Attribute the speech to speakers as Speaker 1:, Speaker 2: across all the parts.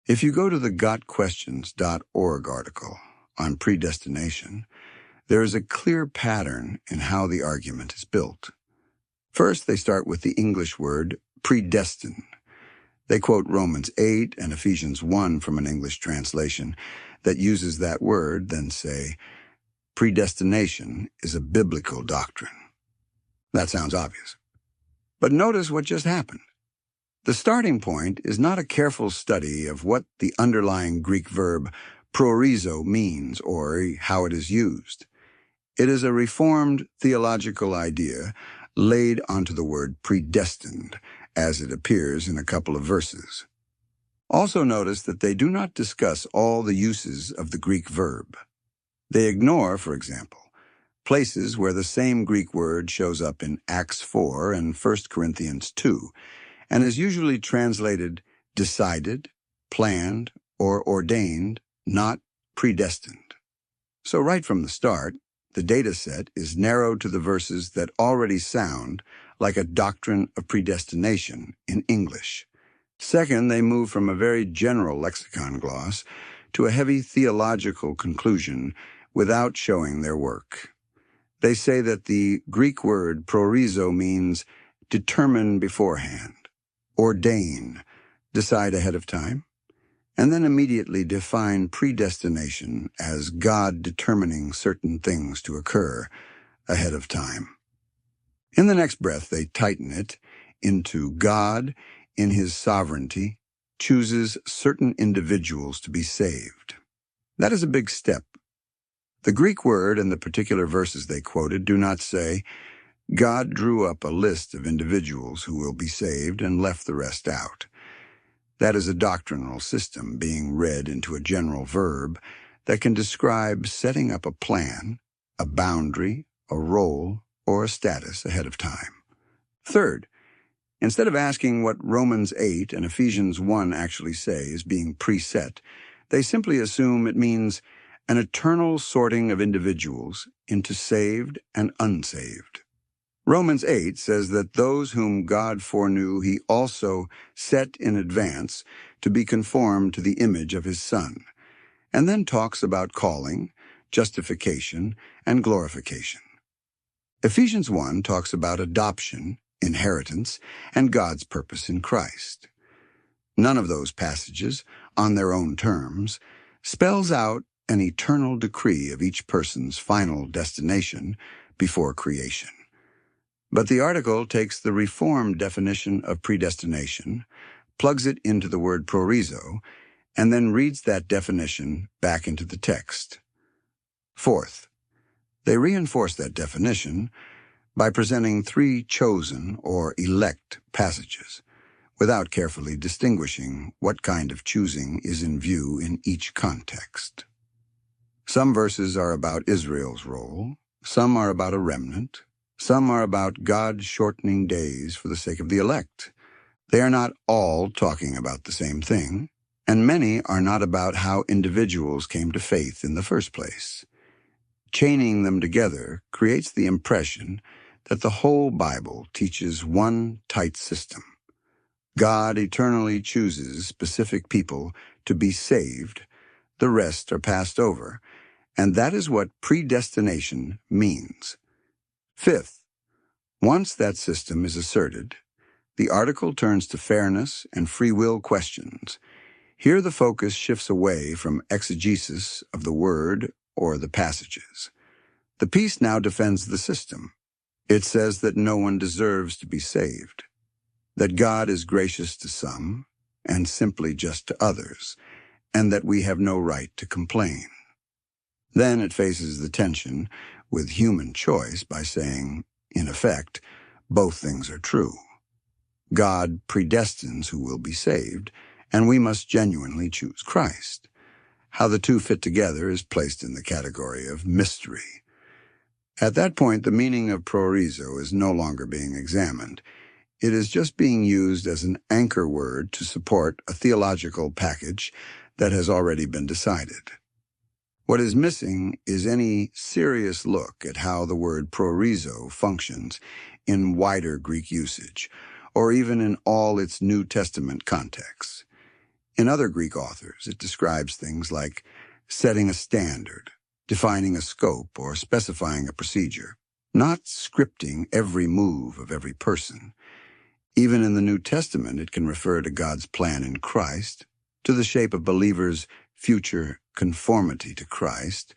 Speaker 1: If you go to the gotquestions.org article on predestination, there is a clear pattern in how the argument is built. First, they start with the English word predestine. They quote Romans 8 and Ephesians 1 from an English translation that uses that word, then say, predestination is a biblical doctrine. That sounds obvious. But notice what just happened. The starting point is not a careful study of what the underlying Greek verb proorizo means or how it is used. It is a reformed theological idea laid onto the word predestined, as it appears in a couple of verses. Also notice that they do not discuss all the uses of the Greek verb. They ignore, for example, places where the same Greek word shows up in Acts 4 and 1 Corinthians 2, and is usually translated decided, planned, or ordained, not predestined. So right from the start, the data set is narrowed to the verses that already sound like a doctrine of predestination in English. Second, they move from a very general lexicon gloss to a heavy theological conclusion without showing their work. They say that the Greek word proorizo means determine beforehand, ordain, decide ahead of time, and then immediately define predestination as God determining certain things to occur ahead of time. In the next breath, they tighten it into God, in his sovereignty, chooses certain individuals to be saved. That is a big step. The Greek word and the particular verses they quoted do not say, God drew up a list of individuals who will be saved and left the rest out. That is a doctrinal system being read into a general verb that can describe setting up a plan, a boundary, a role, or a status ahead of time. Third, instead of asking what Romans 8 and Ephesians 1 actually say is being preset, they simply assume it means an eternal sorting of individuals into saved and unsaved. Romans 8 says that those whom God foreknew he also set in advance to be conformed to the image of his Son, and then talks about calling, justification, and glorification. Ephesians 1 talks about adoption, inheritance, and God's purpose in Christ. None of those passages, on their own terms, spells out an eternal decree of each person's final destination before creation. But the article takes the reformed definition of predestination, plugs it into the word proorizo, and then reads that definition back into the text. Fourth, they reinforce that definition by presenting 3 chosen or elect passages, without carefully distinguishing what kind of choosing is in view in each context. Some verses are about Israel's role, some are about a remnant, some are about God shortening days for the sake of the elect. They are not all talking about the same thing, and many are not about how individuals came to faith in the first place. Chaining them together creates the impression that the whole Bible teaches one tight system. God eternally chooses specific people to be saved, the rest are passed over, and that is what predestination means. Fifth, once that system is asserted, the article turns to fairness and free will questions. Here the focus shifts away from exegesis of the word or the passages. The piece now defends the system. It says that no one deserves to be saved, that God is gracious to some and simply just to others, and that we have no right to complain. Then it faces the tension with human choice by saying, in effect, both things are true. God predestines who will be saved, and we must genuinely choose Christ. How the two fit together is placed in the category of mystery. At that point, the meaning of proorizo is no longer being examined. It is just being used as an anchor word to support a theological package that has already been decided. What is missing is any serious look at how the word proorizo functions in wider Greek usage, or even in all its New Testament contexts. In other Greek authors, it describes things like setting a standard, defining a scope, or specifying a procedure, not scripting every move of every person. Even in the New Testament, it can refer to God's plan in Christ, to the shape of believers' future conformity to Christ,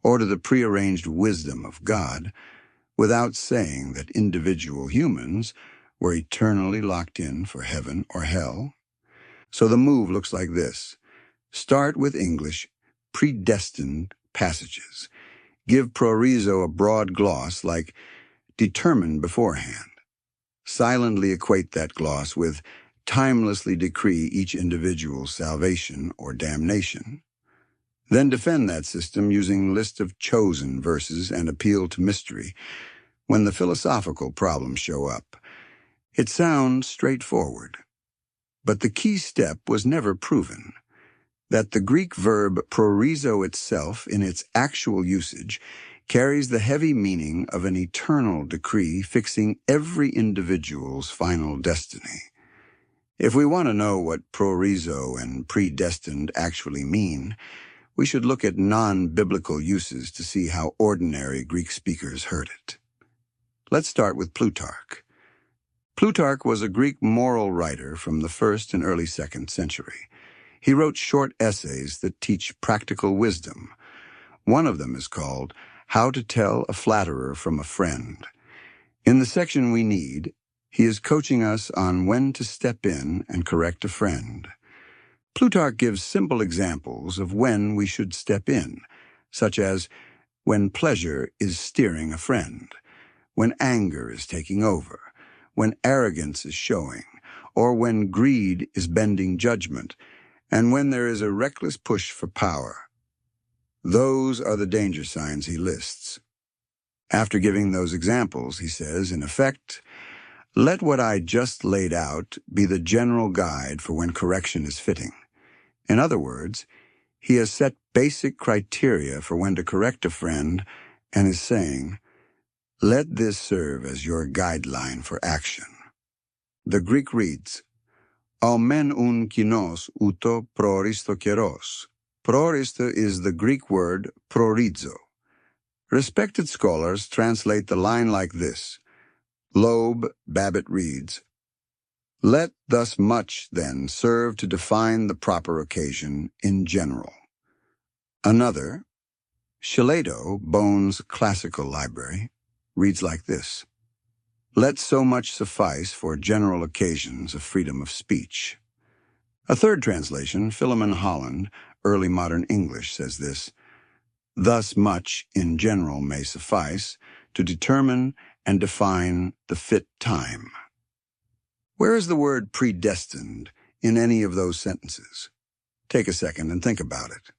Speaker 1: or to the prearranged wisdom of God, without saying that individual humans were eternally locked in for heaven or hell. So the move looks like this. Start with English predestined passages. Give proorizo a broad gloss like determined beforehand. Silently equate that gloss with timelessly decree each individual's salvation or damnation. Then defend that system using list of chosen verses and appeal to mystery when the philosophical problems show up. It sounds straightforward, but the key step was never proven. That the Greek verb proorizo itself, in its actual usage, carries the heavy meaning of an eternal decree fixing every individual's final destiny. If we want to know what proorizo and predestined actually mean, we should look at non-biblical uses to see how ordinary Greek speakers heard it. Let's start with Plutarch. Plutarch was a Greek moral writer from the 1st and early 2nd century. He wrote short essays that teach practical wisdom. One of them is called How to Tell a Flatterer from a Friend. In the section we need, he is coaching us on when to step in and correct a friend. Plutarch gives simple examples of when we should step in, such as when pleasure is steering a friend, when anger is taking over, when arrogance is showing, or when greed is bending judgment, and when there is a reckless push for power. Those are the danger signs he lists. After giving those examples, he says, in effect, let what I just laid out be the general guide for when correction is fitting. In other words, he has set basic criteria for when to correct a friend and is saying, let this serve as your guideline for action. The Greek reads, Aumen un kinos uto proorizo keros. Proorizo is the Greek word proorizo. Respected scholars translate the line like this. Loeb, Babbitt reads, let thus much, then, serve to define the proper occasion in general. Another, Shaledo, Bohn's Classical Library, reads like this. Let so much suffice for general occasions of freedom of speech. A third translation, Philemon Holland, Early Modern English, says this. Thus much in general may suffice to determine and define the fit time. Where is the word predestined in any of those sentences? Take a second and think about it.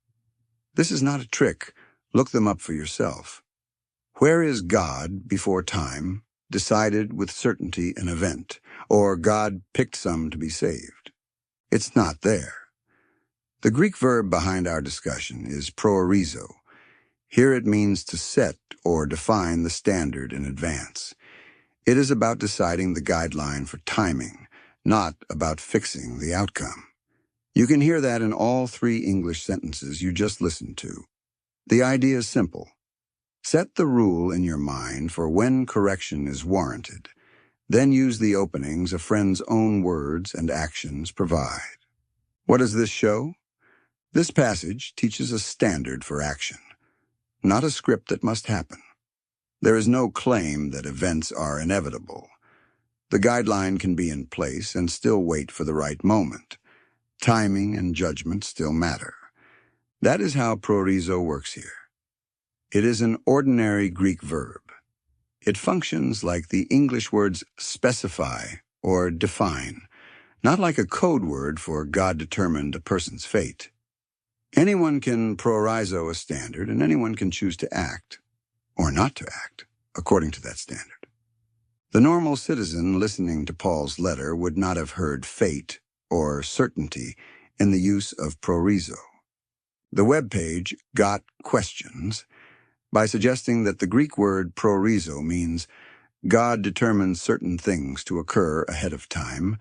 Speaker 1: This is not a trick. Look them up for yourself. Where is God before time decided with certainty an event, or God picked some to be saved? It's not there. The Greek verb behind our discussion is proorizo. Here it means to set or define the standard in advance. It is about deciding the guideline for timing, not about fixing the outcome. You can hear that in all 3 English sentences you just listened to. The idea is simple. Set the rule in your mind for when correction is warranted. Then use the openings a friend's own words and actions provide. What does this show? This passage teaches a standard for action, not a script that must happen. There is no claim that events are inevitable. The guideline can be in place and still wait for the right moment. Timing and judgment still matter. That is how proorizo works here. It is an ordinary Greek verb. It functions like the English words specify or define, not like a code word for God determined a person's fate. Anyone can proorizo a standard, and anyone can choose to act, or not to act, according to that standard. The normal citizen listening to Paul's letter would not have heard fate or certainty in the use of proorizo. The webpage gotquestions by suggesting that the Greek word proorizo means God determines certain things to occur ahead of time,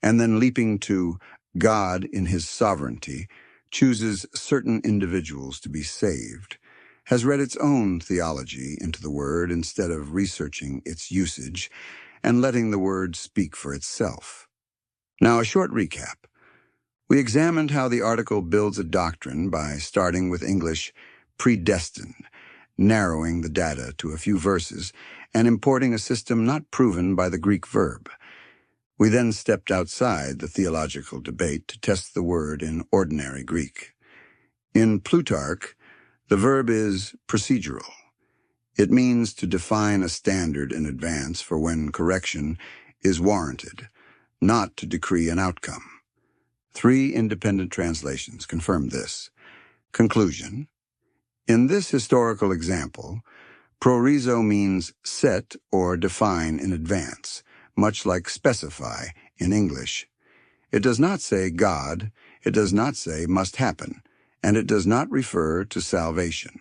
Speaker 1: and then leaping to God, in his sovereignty, chooses certain individuals to be saved, has read its own theology into the word instead of researching its usage and letting the word speak for itself. Now, a short recap. We examined how the article builds a doctrine by starting with English predestined, narrowing the data to a few verses, and importing a system not proven by the Greek verb. We then stepped outside the theological debate to test the word in ordinary Greek. In Plutarch, the verb is procedural. It means to define a standard in advance for when correction is warranted, not to decree an outcome. 3 independent translations confirm this. Conclusion. In this historical example, proorizo means set or define in advance, much like specify in English. It does not say God, it does not say must happen, and it does not refer to salvation.